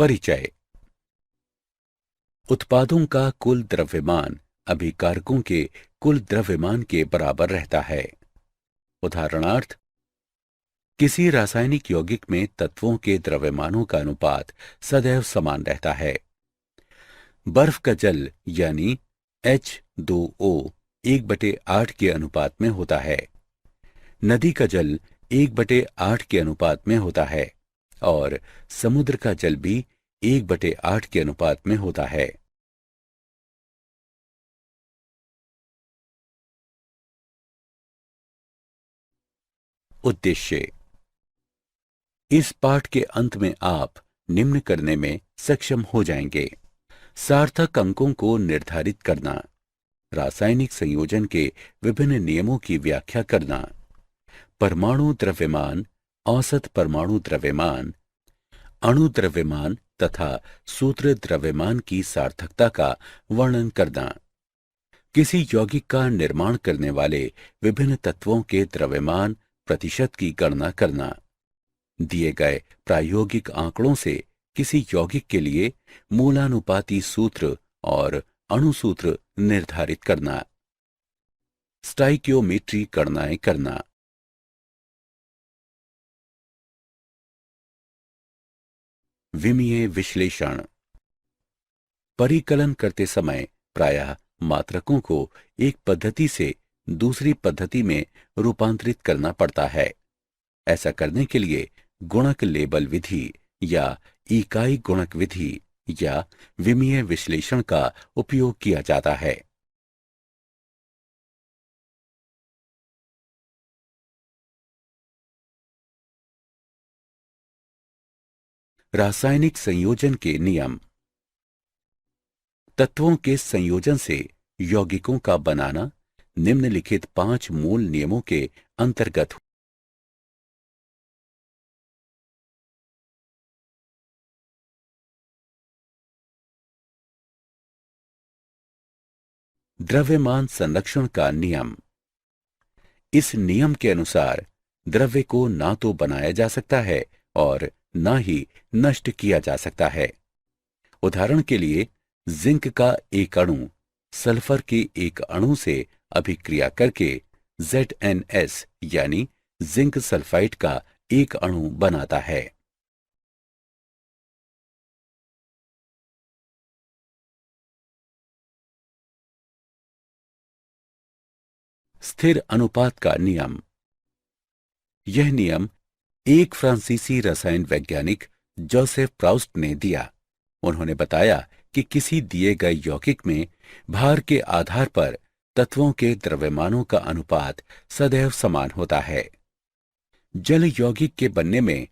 परिचय। उत्पादों का कुल द्रव्यमान अभिकारकों के कुल द्रव्यमान के बराबर रहता है। उदाहरणार्थ, किसी रासायनिक यौगिक में तत्वों के द्रव्यमानों का अनुपात सदैव समान रहता है। बर्फ का जल यानी H2O 1/8 के अनुपात में होता है। नदी का जल 1/8 के अनुपात में होता है और समुद्र का जल भी 1/8 के अनुपात में होता है। उद्देश्य। इस पाठ के अंत में आप निम्न करने में सक्षम हो जाएंगे: सार्थक अंकों को निर्धारित करना, रासायनिक संयोजन के विभिन्न नियमों की व्याख्या करना, परमाणु द्रव्यमान, औसत परमाणु द्रव्यमान, अणु द्रव्यमान तथा सूत्र द्रव्यमान की सार्थकता का वर्णन करना, किसी यौगिक का निर्माण करने वाले विभिन्न तत्वों के द्रव्यमान प्रतिशत की गणना करना, दिए गए प्रायोगिक आंकड़ों से किसी यौगिक के लिए मूलानुपाती सूत्र और अणुसूत्र निर्धारित करना, स्टाइकियोमेट्री गणनाएं करना। विमीय विश्लेषण। परिकलन करते समय प्रायः मात्रकों को एक पद्धति से दूसरी पद्धति में रूपांतरित करना पड़ता है। ऐसा करने के लिए गुणक लेबल विधि या इकाई गुणक विधि या विमीय विश्लेषण का उपयोग किया जाता है। रासायनिक संयोजन के नियम। तत्वों के संयोजन से यौगिकों का बनाना निम्नलिखित 5 मूल नियमों के अंतर्गत। द्रव्यमान संरक्षण का नियम। इस नियम के अनुसार द्रव्य को ना तो बनाया जा सकता है और ना ही नष्ट किया जा सकता है। उदाहरण के लिए, जिंक का एक अणु सल्फर के एक अणु से अभिक्रिया करके ZnS यानी जिंक सल्फाइड का एक अणु बनाता है। स्थिर अनुपात का नियम। यह नियम एक फ्रांसीसी रसायन वैज्ञानिक जोसेफ प्राउस्ट ने दिया। उन्होंने बताया कि किसी दिए गए यौगिक में भार के आधार पर तत्वों के द्रव्यमानों का अनुपात सदैव समान होता है। जल यौगिक के बनने में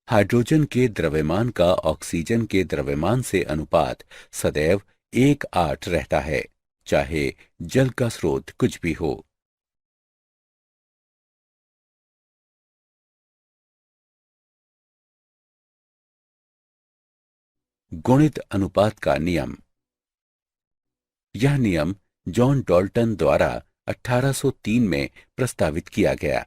हाइड्रोजन के द्रव्यमान का ऑक्सीजन के द्रव्यमान से अनुपात सदैव 1:8 रहता है, चाहे जल का स्रोत कुछ भी हो। गुणित अनुपात का नियम। यह नियम जॉन डाल्टन द्वारा 1803 में प्रस्तावित किया गया।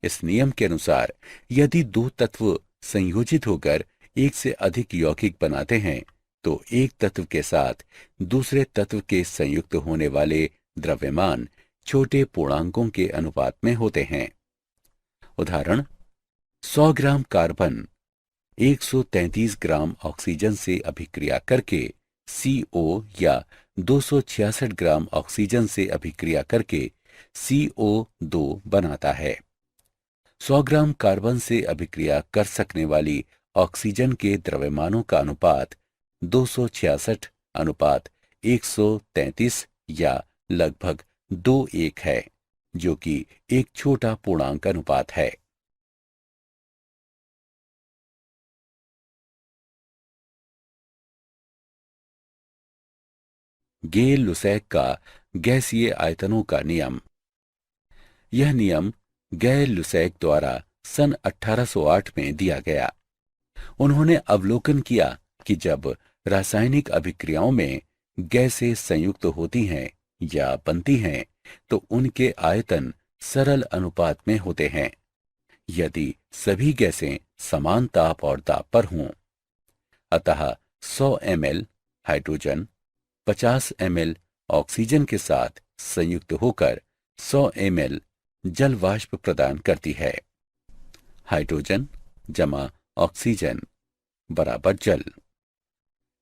इस नियम के अनुसार यदि दो तत्व संयोजित होकर एक से अधिक यौगिक बनाते हैं तो एक तत्व के साथ दूसरे तत्व के संयुक्त होने वाले द्रव्यमान छोटे पूर्णांकों के अनुपात में होते हैं। उदाहरण, 100 ग्राम कार्बन 133 ग्राम ऑक्सीजन से अभिक्रिया करके CO या 266 ग्राम ऑक्सीजन से अभिक्रिया करके CO2 बनाता है। 100 ग्राम कार्बन से अभिक्रिया कर सकने वाली ऑक्सीजन के द्रव्यमानों का अनुपात 266 अनुपात 133 या लगभग 2:1 है, जो कि एक छोटा पूर्णांक अनुपात है। गे लुसैक का गैसीय आयतनों का नियम। यह नियम गे लुसैक द्वारा सन 1808 में दिया गया। उन्होंने अवलोकन किया कि जब रासायनिक अभिक्रियाओं में गैसें संयुक्त होती हैं या बनती हैं तो उनके आयतन सरल अनुपात में होते हैं, यदि सभी गैसें समान ताप और दाब पर हों। अतः 100 ml हाइड्रोजन 50 ml ऑक्सीजन के साथ संयुक्त होकर 100 ml जल वाष्प प्रदान करती है। हाइड्रोजन जमा ऑक्सीजन बराबर जल।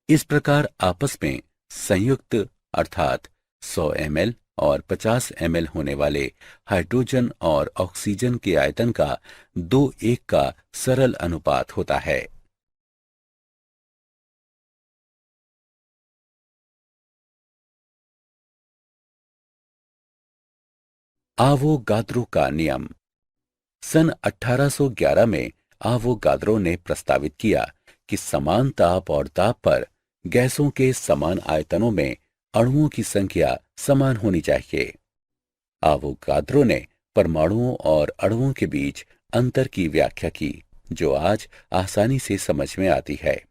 इस प्रकार आपस में संयुक्त अर्थात 100 ml और 50 ml होने वाले हाइड्रोजन और ऑक्सीजन के आयतन का 2:1 का सरल अनुपात होता है। आवोगाद्रो का नियम। सन 1811 में आवोगाद्रो ने प्रस्तावित किया कि समान ताप और दाब पर गैसों के समान आयतनों में अणुओं की संख्या समान होनी चाहिए। आवोगाद्रो ने परमाणुओं और अणुओं के बीच अंतर की व्याख्या की, जो आज आसानी से समझ में आती है।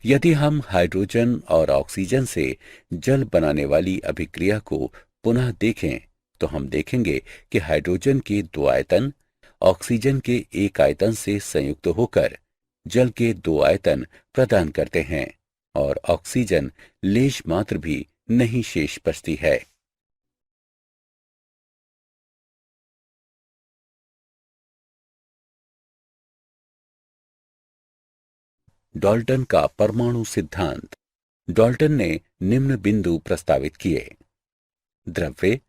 यदि हम हाइड्रोजन और ऑक्सीजन से जल बनाने वाली अभिक्रिया को पुनः देखें तो हम देखेंगे कि हाइड्रोजन के 2 आयतन ऑक्सीजन के 1 आयतन से संयुक्त होकर जल के 2 आयतन प्रदान करते हैं और ऑक्सीजन लेश मात्र भी नहीं शेष बचती है। डाल्टन का परमाणु सिद्धांत। डाल्टन ने निम्न बिंदु प्रस्तावित किए। द्रव्य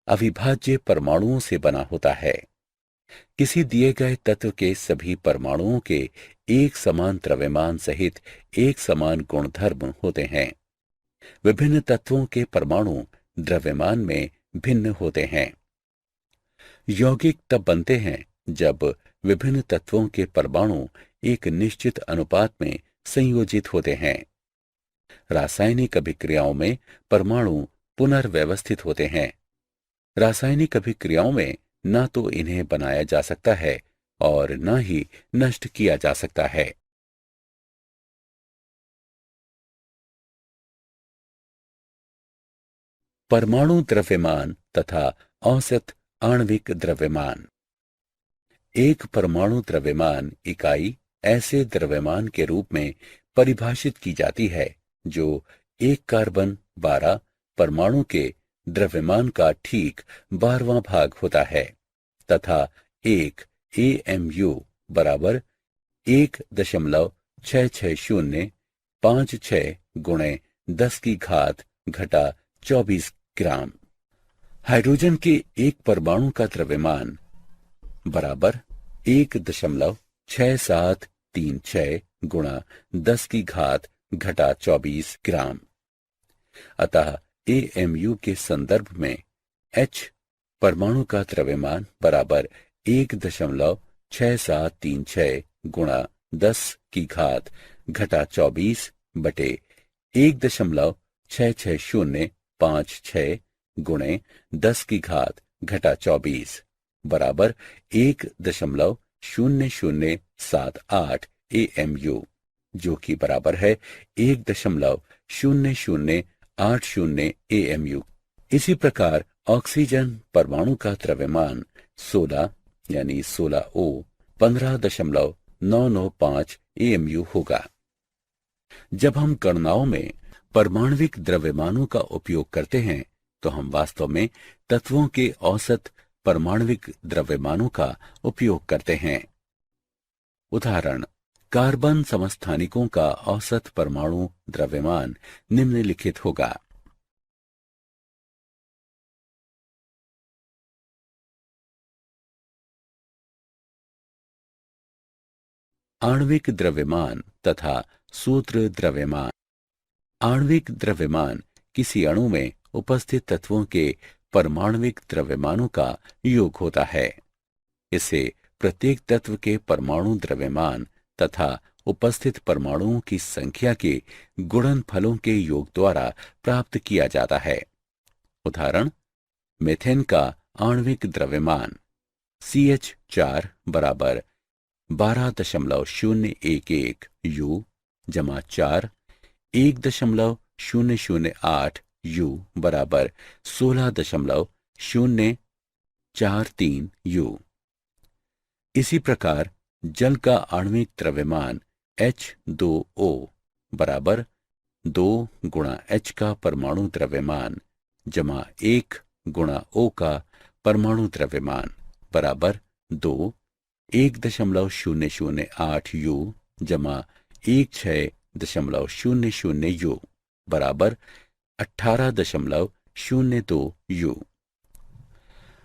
अविभाज्य परमाणुओं से बना होता है। किसी दिए गए तत्व के सभी परमाणुओं के एक समान द्रव्यमान सहित एक समान गुणधर्म होते हैं। विभिन्न तत्वों के परमाणु द्रव्यमान में भिन्न होते हैं। यौगिक तब बनते हैं जब विभिन्न तत्वों के परमाणु एक निश्चित अनुपात में संयोजित होते हैं। रासायनिक अभिक्रियाओं में परमाणु पुनर्व्यवस्थित होते हैं। रासायनिक अभिक्रियाओं में न तो इन्हें बनाया जा सकता है और न ही नष्ट किया जा सकता है। परमाणु द्रव्यमान तथा औसत आणविक द्रव्यमान। एक परमाणु द्रव्यमान इकाई ऐसे द्रव्यमान के रूप में परिभाषित की जाती है जो एक कार्बन 12 परमाणु के द्रव्यमान का ठीक 12वां भाग होता है तथा एक AMU बराबर 1.66056 गुणे 10 की घात घटा 24 ग्राम। हाइड्रोजन के एक परमाणु का द्रव्यमान बराबर 1.6736 गुणा 10 की घात घटा 24 ग्राम। अतः AMU के संदर्भ में H परमाणु का द्रव्यमान बराबर 1.6736 गुणा 10 की घात घटा 24 बटे 1.66056 गुणे 10 की घात घटा 24 बराबर 1.0078 AMU, जो कि बराबर है 1.0080 AMU। इसी प्रकार ऑक्सीजन परमाणु का द्रव्यमान 16 यानी 16O 15.995 AMU होगा। जब हम गणनाओं में परमाणविक द्रव्यमानों का उपयोग करते हैं तो हम वास्तव में तत्वों के औसत परमाणविक द्रव्यमानों का उपयोग करते हैं। उदाहरण, कार्बन समस्थानिकों का औसत परमाणु द्रव्यमान निम्नलिखित होगा। आणविक द्रव्यमान तथा सूत्र द्रव्यमान। आणविक द्रव्यमान किसी अणु में उपस्थित तत्वों के परमाणविक द्रव्यमानों का योग होता है। इसे प्रत्येक तत्व के परमाणु द्रव्यमान तथा उपस्थित परमाणुओं की संख्या के गुणनफलों के योग द्वारा प्राप्त किया जाता है। उदाहरण, मीथेन का आणविक द्रव्यमान CH4 बराबर 12.011 U जमा 4 1.008 U बराबर 16.043 U। इसी प्रकार जल का आणविक द्रव्यमान H2O बराबर 2 गुणा H का परमाणु द्रव्यमान जमा 1 गुणा O का परमाणु द्रव्यमान बराबर 2 1.008 U जमा 16.00 U बराबर 18.02 U।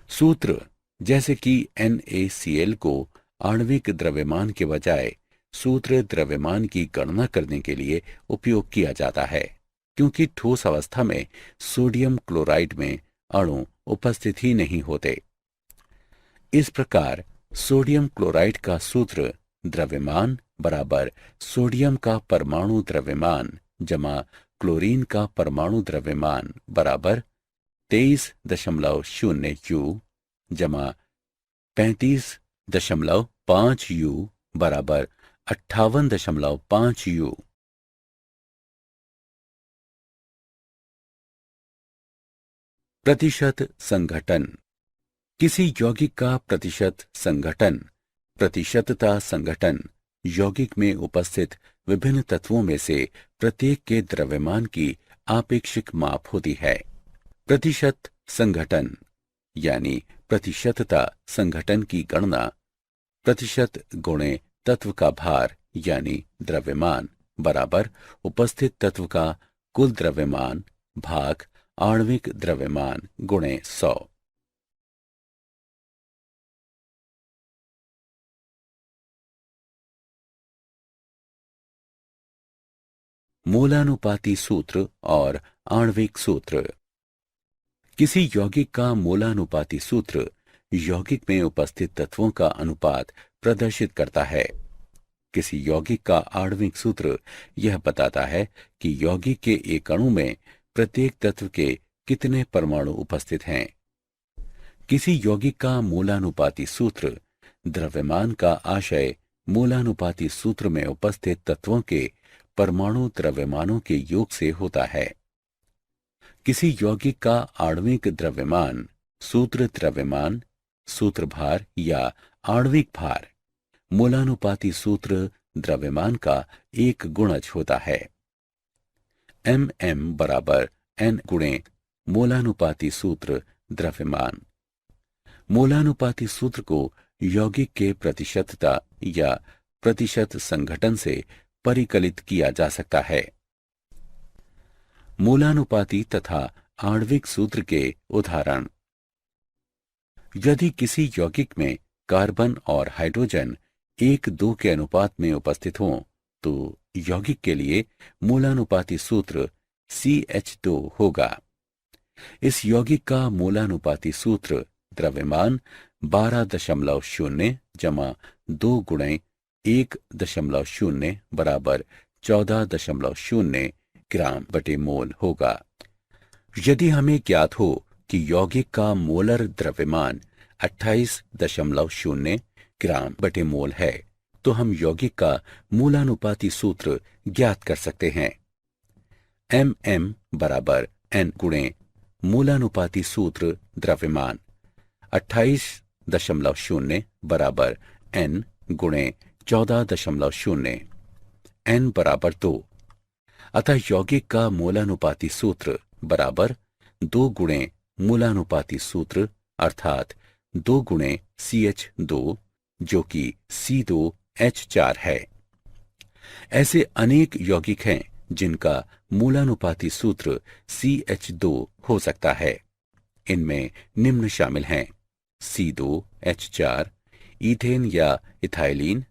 सूत्र जैसे कि NaCl को आणविक द्रव्यमान के बजाय सूत्र द्रव्यमान की गणना करने के लिए उपयोग किया जाता है, क्योंकि ठोस अवस्था में सोडियम क्लोराइड में अणु उपस्थित ही नहीं होते। इस प्रकार सोडियम क्लोराइड का सूत्र द्रव्यमान बराबर सोडियम का परमाणु द्रव्यमान जमा क्लोरीन का परमाणु द्रव्यमान बराबर 23.0 U जमा 35.5 U बराबर 58.5 U। प्रतिशत संघटन। किसी यौगिक का प्रतिशत संघटन, प्रतिशतता संघटन यौगिक में उपस्थित विभिन्न तत्वों में से प्रत्येक के द्रव्यमान की आपेक्षिक माप होती है। प्रतिशत संघटन यानी प्रतिशतता संघटन की गणना प्रतिशत गुणे तत्व का भार यानी द्रव्यमान बराबर उपस्थित तत्व का कुल द्रव्यमान भाग आणविक द्रव्यमान गुणे 100। मोलानुपाती सूत्र और आणविक सूत्र। किसी यौगिक का मोलानुपाती सूत्र यौगिक में उपस्थित तत्वों का अनुपात प्रदर्शित करता है। किसी यौगिक का आणविक सूत्र यह बताता है कि यौगिक के एक अणु में प्रत्येक तत्व के कितने परमाणु उपस्थित हैं। किसी यौगिक का मोलानुपाती सूत्र द्रव्यमान का आशय मोलानुपाती सूत्र में उपस्थित तत्वों के परमाणु द्रव्यमानों के योग से होता है। किसी यौगिक का आणविक द्रव्यमान सूत्र द्रव्यमान, सूत्र भार या आणविक भार मोलानुपाती सूत्र द्रव्यमान का एक गुणज होता है। MM बराबर N गुणे मोलानुपाती सूत्र द्रव्यमान। मोलानुपाती सूत्र को यौगिक के प्रतिशतता या प्रतिशत संघटन से परिकलित किया जा सकता है। मोलानुपाती तथा आणविक सूत्र के उदाहरण। यदि किसी यौगिक में कार्बन और हाइड्रोजन 1:2 के अनुपात में उपस्थित हों तो यौगिक के लिए मोलानुपाती सूत्र CH2 होगा। इस यौगिक का मोलानुपाती सूत्र द्रव्यमान 12.0 जमा 2 गुणे 1.0 बराबर 14.0 ग्राम बटे मोल होगा। यदि हमें ज्ञात हो कि यौगिक का मोलर द्रव्यमान 28.0 ग्राम बटे मोल है तो हम यौगिक का मोलानुपाती सूत्र ज्ञात कर सकते हैं। MM बराबर N गुणे मोलानुपाती सूत्र द्रव्यमान 28.0 बराबर N गुणे 14.0 N बराबर 2। अतः यौगिक का मोलानुपाती सूत्र बराबर 2 गुणे मोलानुपाती सूत्र अर्थात 2 गुणे CH2 जो कि C2H4 है। ऐसे अनेक यौगिक हैं जिनका मोलानुपाती सूत्र CH2 हो सकता है। इनमें निम्न शामिल हैं C2H4 ईथेन या इथाइलिन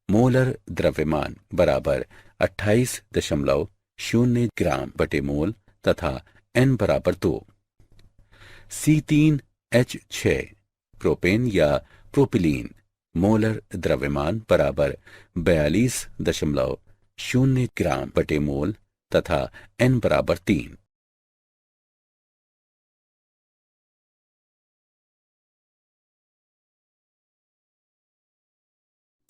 मोलर द्रव्यमान बराबर 28.0 ग्राम बटे मोल तथा N बराबर 2। C3H6 प्रोपेन या प्रोपिलीन मोलर द्रव्यमान बराबर 42.0 ग्राम बटे मोल तथा N बराबर 3।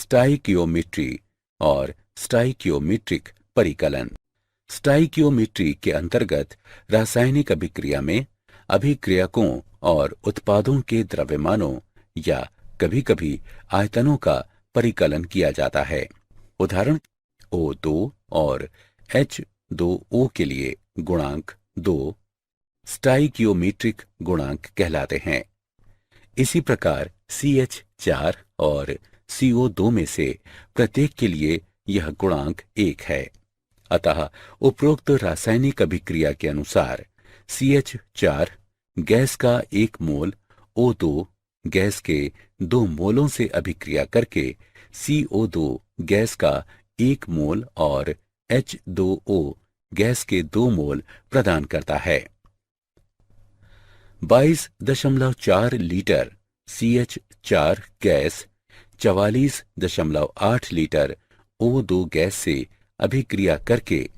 स्टाइकियोमेट्री और स्टाइकियोमेट्रिक परिकलन। स्टाइकियोमेट्री के अंतर्गत रासायनिक अभिक्रिया में अभिक्रियकों और उत्पादों के द्रव्यमानों या कभी कभी आयतनों का परिकलन किया जाता है। उदाहरण O2 और H2O के लिए गुणांक 2 स्टाइकियोमीट्रिक गुणांक कहलाते हैं। इसी प्रकार CH4 और CO2 में से प्रत्येक के लिए यह गुणांक 1 है। अतः उपरोक्त रासायनिक अभिक्रिया के अनुसार CH4 गैस का 1 मोल O2 गैस के 2 मोलों से अभिक्रिया करके CO2 गैस का 1 मोल और H2O गैस के 2 मोल प्रदान करता है। 22.4 litre CH4 gas 44.8 litre O2 gas से अभिक्रिया करके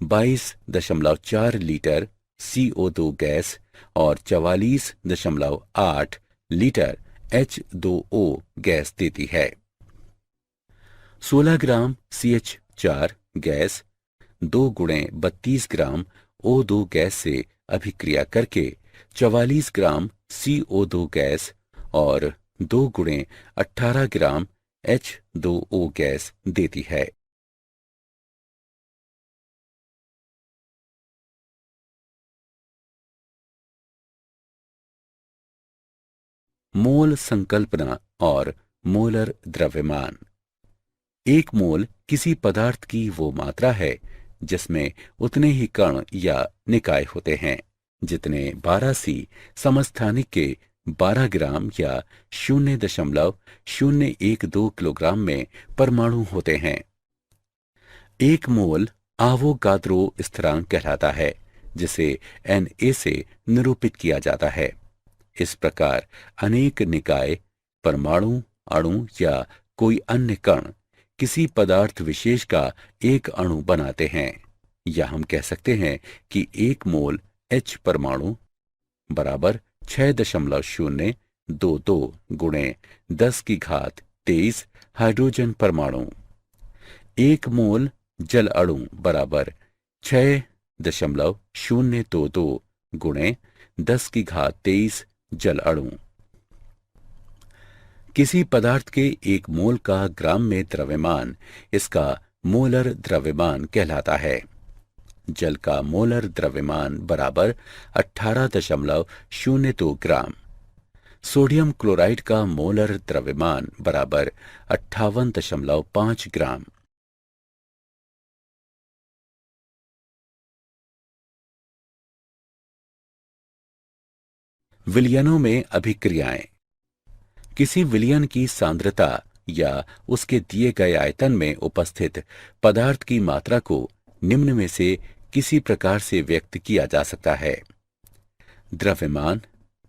22.4 लीटर CO2 गैस और 44.8 लीटर H2O गैस देती है। 16 ग्राम CH4 गैस 2 गुणे 32 ग्राम O2 गैस से अभिक्रिया करके 44 ग्राम CO2 गैस और 2 गुणे 18 ग्राम H2O गैस देती है। मोल संकल्पना और मोलर द्रव्यमान। एक मोल किसी पदार्थ की वो मात्रा है जिसमें उतने ही कण या निकाय होते हैं जितने 12C समस्थानिक के 12 ग्राम या 0.012 किलोग्राम में परमाणु होते हैं। एक मोल आवोगाद्रो स्थिरांक कहलाता है जिसे Na से निरूपित किया जाता है। इस प्रकार अनेक निकाय, परमाणु, अणु या कोई अन्य कण किसी पदार्थ विशेष का एक अणु बनाते हैं, या हम कह सकते हैं कि एक मोल H परमाणु बराबर 6.022 गुणे 10⁻23 हाइड्रोजन परमाणु। एक मोल जल अणु बराबर 6.022 गुणे 10⁻23 जल अणु। किसी पदार्थ के एक मोल का ग्राम में द्रव्यमान इसका मोलर द्रव्यमान कहलाता है। जल का मोलर द्रव्यमान बराबर 18.02 ग्राम। सोडियम क्लोराइड का मोलर द्रव्यमान बराबर 58.5 ग्राम। विलयनों में अभिक्रियाएं। किसी विलयन की सांद्रता या उसके दिए गए आयतन में उपस्थित पदार्थ की मात्रा को निम्न में से किसी प्रकार से व्यक्त किया जा सकता है। द्रव्यमान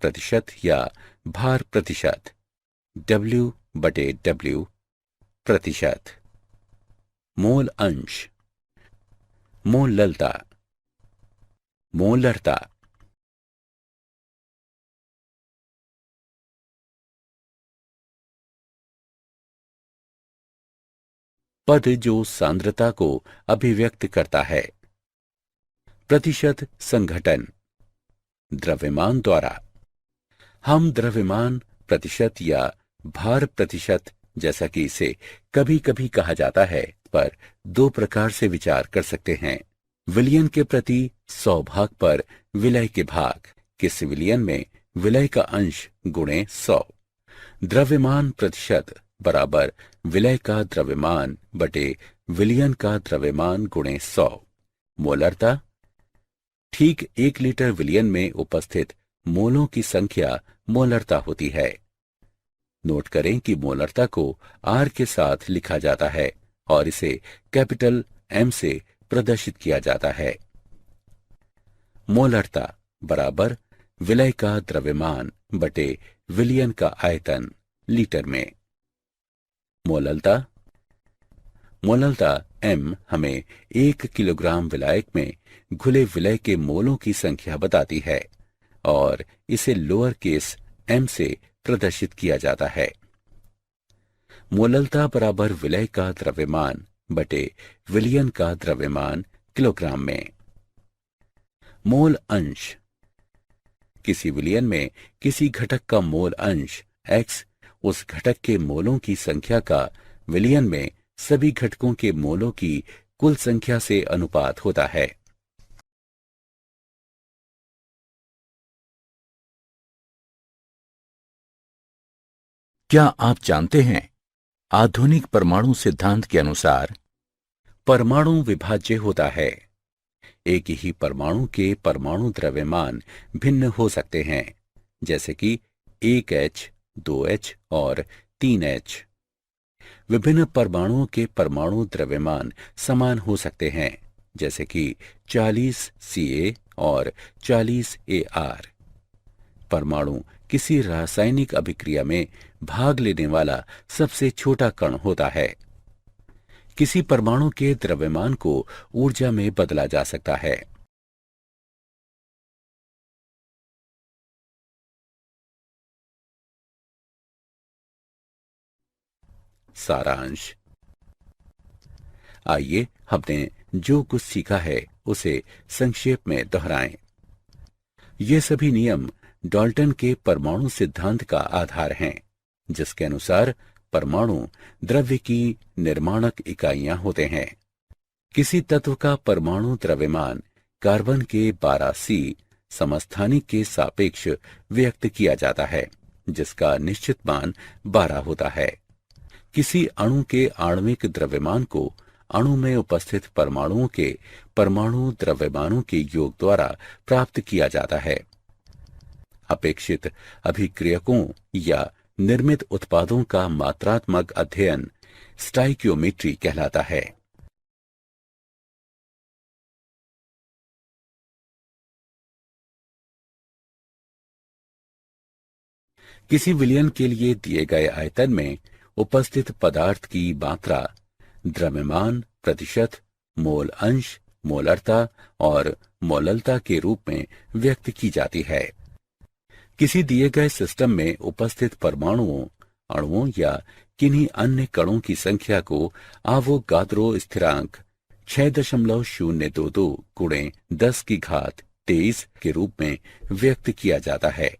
प्रतिशत या भार प्रतिशत W/W प्रतिशत। मोल अंश, मोललता, मोलरता। पद जो सांद्रता को अभिव्यक्त करता है। प्रतिशत संघटन द्रव्यमान द्वारा। हम द्रव्यमान प्रतिशत या भार प्रतिशत जैसा कि इसे कभी कभी कहा जाता है पर 2 प्रकार से विचार कर सकते हैं। विलयन के प्रति 100 भाग पर विलय के भाग। किस विलयन में विलय का अंश गुणे 100। द्रव्यमान प्रतिशत बराबर विलय का द्रव्यमान बटे विलयन का द्रव्यमान गुणे 100। मोलरता ठीक 1 लीटर विलयन में उपस्थित मोलों की संख्या मोलरता होती है। नोट करें कि मोलरता को R के साथ लिखा जाता है और इसे कैपिटल M से प्रदर्शित किया जाता है। मोलरता बराबर विलय का द्रव्यमान बटे विलयन का आयतन लीटर में। मोललता M हमें 1 किलोग्राम विलायक में घुले विलय के मोलों की संख्या बताती है और इसे लोअर केस m से प्रदर्शित किया जाता है। मोललता बराबर विलय का द्रव्यमान बटे विलयन का द्रव्यमान किलोग्राम में। मोल अंश किसी विलयन में किसी घटक का मोल अंश x उस घटक के मोलों की संख्या का विलयन में सभी घटकों के मोलों की कुल संख्या से अनुपात होता है। क्या आप जानते हैं, आधुनिक परमाणु सिद्धांत के अनुसार परमाणु विभाज्य होता है। एक ही परमाणु के परमाणु द्रव्यमान भिन्न हो सकते हैं, जैसे कि 1H, 2H और 3H। विभिन्न परमाणुओं के परमाणु द्रव्यमान समान हो सकते हैं, जैसे कि 40 Ca और 40 Ar। परमाणु किसी रासायनिक अभिक्रिया में भाग लेने वाला सबसे छोटा कण होता है। किसी परमाणु के द्रव्यमान को ऊर्जा में बदला जा सकता है। सारांश। आइए हमने जो कुछ सीखा है उसे संक्षेप में दोहराएं। ये सभी नियम डाल्टन के परमाणु सिद्धांत का आधार हैं, जिसके अनुसार परमाणु द्रव्य की निर्माणक इकाइयां होते हैं। किसी तत्व का परमाणु द्रव्यमान कार्बन के 12C समस्थानिक के सापेक्ष व्यक्त किया जाता है, जिसका निश्चित मान 12 होता है। किसी अणु के आणविक द्रव्यमान को अणु में उपस्थित परमाणुओं के परमाणु द्रव्यमानों के योग द्वारा प्राप्त किया जाता है। अपेक्षित अभिक्रियकों या निर्मित उत्पादों का मात्रात्मक अध्ययन स्टाइकियोमेट्री कहलाता है। किसी विलयन के लिए दिए गए आयतन में उपस्थित पदार्थ की मात्रा द्रव्यमान प्रतिशत, मोल अंश, मोलरता और मोललता के रूप में व्यक्त की जाती है। किसी दिए गए सिस्टम में उपस्थित परमाणुओं, अणुओं या किन्हीं अन्य कणों की संख्या को आवोगाद्रो स्थिरांक 6.022 गुणे 10 की घात 23 के रूप में व्यक्त किया जाता है।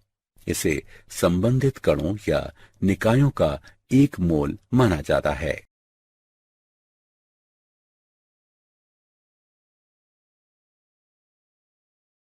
इसे संबंधित कणों या निकायों का एक मोल माना जाता है।